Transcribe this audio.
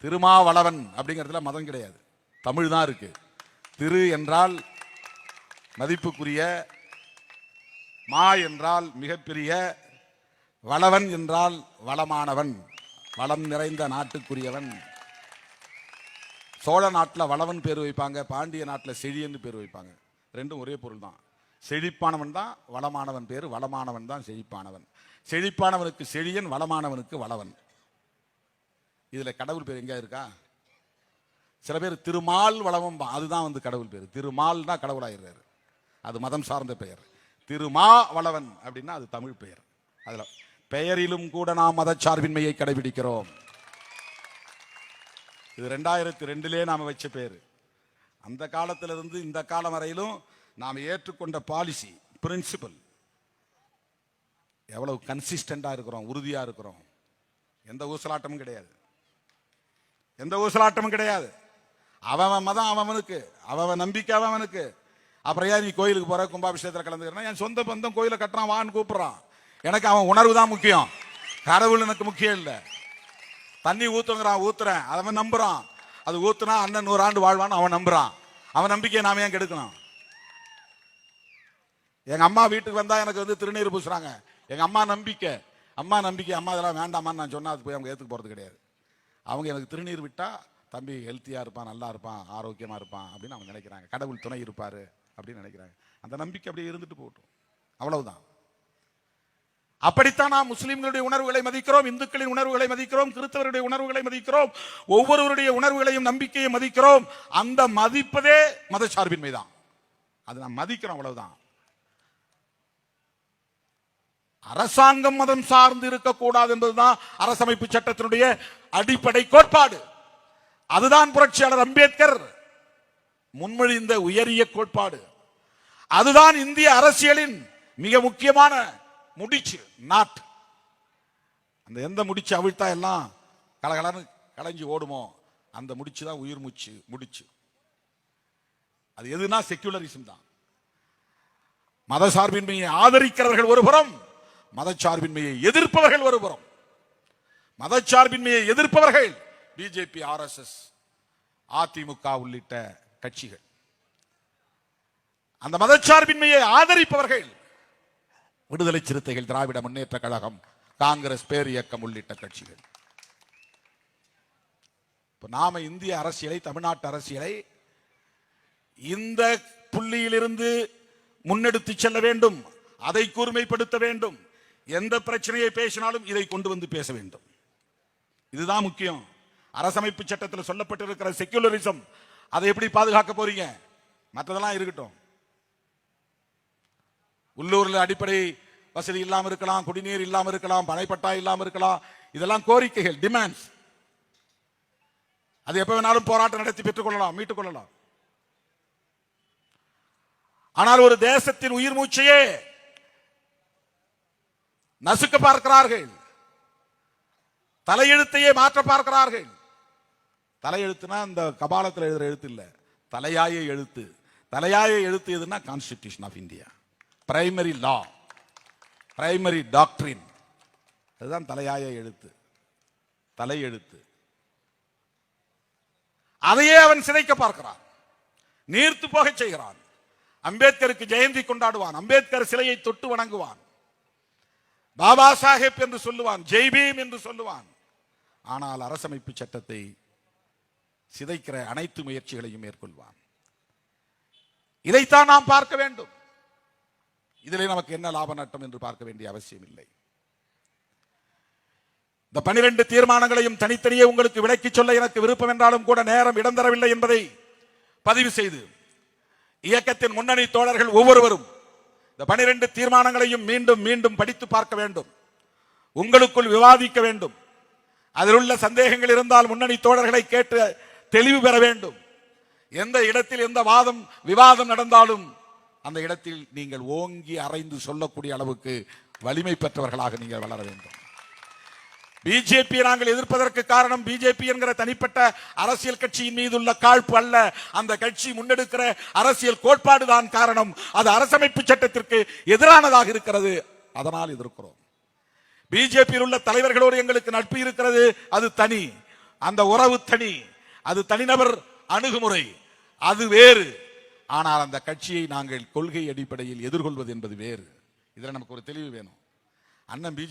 திருமாவளவன் அப்படிங்கிறதுல மதம் கிடையாது, தமிழ் தான் இருக்கு. திரு என்றால் மதிப்புக்குரிய, மா என்றால் மிகப்பெரிய, வளவன் என்றால் வளமானவன், வளம் நிறைந்த நாட்டுக்குரியவன். சோழ நாட்டில் வளவன் பேர் வைப்பாங்க, பாண்டிய நாட்டில் செழியன்னு பேர் வைப்பாங்க. ரெண்டும் ஒரே பொருள் தான். செழிப்பானவன் தான் வளமானவன் பேர், வளமானவன் தான் செழிப்பானவன். செழிப்பானவனுக்கு செழியன், வளமானவனுக்கு வளவன். இதுல கடவுள் பேர் எங்க இருக்கா? சில பேர் திருமால் வளவம், அதுதான் கடவுள் பேர். திருமால் தான் கடவுளாயிடுறாரு, அது மதம் சார்ந்த பெயர். திருமா வளவன் அப்படின்னா அது தமிழ் பெயர். அதுல பெயரிலும் கூட நாம் மதச்சார்பின்மையை கடைபிடிக்கிறோம். இது 2002 நாம வச்ச பேரு. அந்த காலத்திலிருந்து இந்த காலம் வரையிலும் நாம் ஏற்றுக்கொண்ட பாலிசி, பிரின்சிபல், எவ்வளவு கன்சிஸ்டண்டா இருக்கிறோம், உறுதியா இருக்கிறோம். எந்த ஊசலாட்டமும் கிடையாது, எந்த ஊசலாட்டமும் கிடையாது. அவன் மதம் அவனுக்கு, அவன் நம்பிக்கை அவனுக்கு. அப்புறம் ஏன் நீ கோயிலுக்கு போற, கும்பாபிஷேகத்தில் கலந்துக்கிறேன், என் சொந்த பந்தம் கோயிலை கட்டுறான் வான்னு கூப்பிடுறான். எனக்கு அவன் உணர்வு தான் முக்கியம், கடவுள் எனக்கு முக்கியம் இல்லை. தண்ணி ஊத்துங்கிறான், ஊத்துறேன், அவன் நம்புறான். அது ஊத்துனா அண்ணன் 100 ஆண்டு வாழ்வான்னு அவன் நம்புறான். அவன் நம்பிக்கையை நாம ஏன் கெடுக்கணும்? எங்க அம்மா வீட்டுக்கு வந்தா எனக்கு திருநீர் பூசுறாங்க, எங்க அம்மா நம்பிக்கை. அம்மா இதெல்லாம் வேண்டாமான்னு நான் சொன்னா அது போய் அவங்க ஏத்துக்கு போறது கிடையாது. அவங்க எனக்கு திருநீர் விட்டா தம்பி ஹெல்த்தியா இருப்பான், நல்லா இருப்பான், ஆரோக்கியமா இருப்பான் அப்படின்னு அவங்க நினைக்கிறாங்க. கடவுள் துணை இருப்பாரு அப்படின்னு நினைக்கிறாங்க. அந்த நம்பிக்கை அப்படியே இருந்துட்டு போகட்டும், அவ்வளவுதான். அப்படித்தான் நாம் முஸ்லிம்களுடைய உணர்வுகளை மதிக்கிறோம், இந்துக்களின் உணர்வுகளை மதிக்கிறோம், கிறிஸ்தவருடைய உணர்வுகளை மதிக்கிறோம், ஒவ்வொருவருடைய உணர்வுகளையும் நம்பிக்கையை மதிக்கிறோம். அந்த மதிப்பதே மதச்சார்பின்மை தான். அது நாம் மதிக்கிறோம், அவ்வளவுதான். அரசாங்கம் மதம் சார்ந்து இருக்கக்கூடாது என்பதுதான் அரசமைப்பு சட்டத்தினுடைய அடிப்படை கோட்பாடு. அதுதான் புரட்சியாளர் அம்பேத்கர் முன்மொழிந்த உயரிய கோட்பாடு. அதுதான் இந்திய அரசியலின் மிக முக்கியமான முடிச்சு, நாட். அந்த எந்த முடிச்சு அவிழ்த்தா எல்லாம் கலகலன்னு கலைஞ்சி ஓடுமோ அந்த முடிச்சு தான் உயிர் மூச்சு முடிச்சு. அது எதுனா செக்குலரிசம் தான். மதசார்பின்மையை ஆதரிக்கிறவர்கள் ஒரு புறம், மதச்சார்பின்மையை எதிர்ப்பவர்கள் ஒரு புறம். மதச்சார்பின்மையை எதிர்ப்பவர்கள் பிஜேபி, RSS, அதிமுக உள்ளிட்ட கட்சிகள். அந்த மதச்சார்பின்மையை ஆதரிப்பவர்கள் விடுதலை சிறுத்தைகள், திராவிட முன்னேற்ற கழகம், காங்கிரஸ் பேர் இயக்கம் உள்ளிட்ட கட்சிகள். இப்ப நாம இந்திய அரசியலை, தமிழ்நாட்டு அரசியலை இந்த புள்ளியிலிருந்து முன்னெடுத்து செல்ல வேண்டும், அதை கூர்மைப்படுத்த வேண்டும். எந்த பிரச்சனையை பேசினாலும் இதை கொண்டு வந்து பேச வேண்டும். இதுதான் முக்கியம். அரசமைப்பு சட்டத்தில் சொல்லப்பட்டிருக்கிற செக்குலரிசம், அதை எப்படி பாதுகாக்க போறீங்க? மற்றதெல்லாம் இருக்கட்டும். உள்ளூர்ல அடிப்படை வசதி இல்லாம இருக்கலாம், குடிநீர் இல்லாம இருக்கலாம், பனைப்பட்டா இல்லாம இருக்கலாம், இதெல்லாம் கோரிக்கைகள், டிமாண்ட்ஸ். அது எப்ப வேணாலும் போராட்டம் நடத்தி பெற்றுக் கொள்ளலாம், மீட்டுக் கொள்ளலாம். ஆனால் ஒரு தேசத்தின் உயிர் மூச்சையே நசுக்க பார்க்கிறார்கள், தலையெழுத்தையே மாற்ற பார்க்கிறார்கள். தலையெழுத்துனா இந்த கபாலத்தில் எழுதுற எழுத்து இல்ல, தலையாய எழுத்து. தலையாய எழுத்து எதுனா constitution of India, primary law, primary doctrine. அதுதான் தலையாய எழுத்து, தலையெழுத்து. அதையே அவன் சிதைக்க பார்க்கிறான், நீர்த்து போக செய்கிறான். அம்பேத்கருக்கு ஜெயந்தி கொண்டாடுவான், அம்பேத்கர் சிலையை தொட்டு வணங்குவான், பாபா சாஹேப் என்று சொல்லுவான், ஜெய்பீம் என்று சொல்லுவான். ஆனால் அரசமைப்பு சட்டத்தை சிதைக்கிற அனைத்து முயற்சிகளையும் மேற்கொள்வான். இதைத்தான் நாம் பார்க்க வேண்டும். இதிலே நமக்கு என்ன லாப நட்டம் என்று பார்க்க வேண்டிய அவசியம் இல்லை. இந்த 12 தீர்மானங்களையும் தனித்தனியே உங்களுக்கு விளக்கி சொல்ல எனக்கு விருப்பம் என்றாலும் கூட நேரம் இடம் தரவில்லை என்பதை பதிவு செய்து, இயக்கத்தின் முன்னணி தோழர்கள் ஒவ்வொருவரும் இந்த 12 தீர்மானங்களையும் மீண்டும் மீண்டும் படித்து பார்க்க வேண்டும், உங்களுக்குள் விவாதிக்க வேண்டும். அதில் உள்ள சந்தேகங்கள் இருந்தால் முன்னணி தோழர்களை கேட்டு தெளிவு பெற வேண்டும். எந்த இடத்தில் எந்த வாதம் விவாதம் நடந்தாலும் அந்த இடத்தில் நீங்கள் ஓங்கி அறைந்து சொல்லக்கூடிய அளவுக்கு வலிமை பெற்றவர்களாக நீங்கள் வளர வேண்டும். பிஜேபி நாங்கள் எதிர்ப்பதற்கு காரணம் பிஜேபி என்கிற தனிப்பட்ட அரசியல் கட்சியின் மீது உள்ள காழ்ப்பு அல்ல, அந்த கட்சி முன்னெடுக்கிற அரசியல் கோட்பாடுதான் காரணம். அது அரசமைப்பு சட்டத்திற்கு எதிரானதாக இருக்கிறது, அதனால் எதிர்க்கிறோம். பிஜேபியில் உள்ள தலைவர்களோடு எங்களுக்கு நட்பு இருக்கிறது, அது தனி. அந்த உறவு தனி, அது தனிநபர் அணுகுமுறை, அது வேறு. ஆனால் அந்த கட்சியை நாங்கள் கொள்கை அடிப்படையில் எதிர்கொள்வது என்பது வேறு. இதுல நமக்கு ஒரு தெளிவு வேணும். அண்ணன் பிஜேபி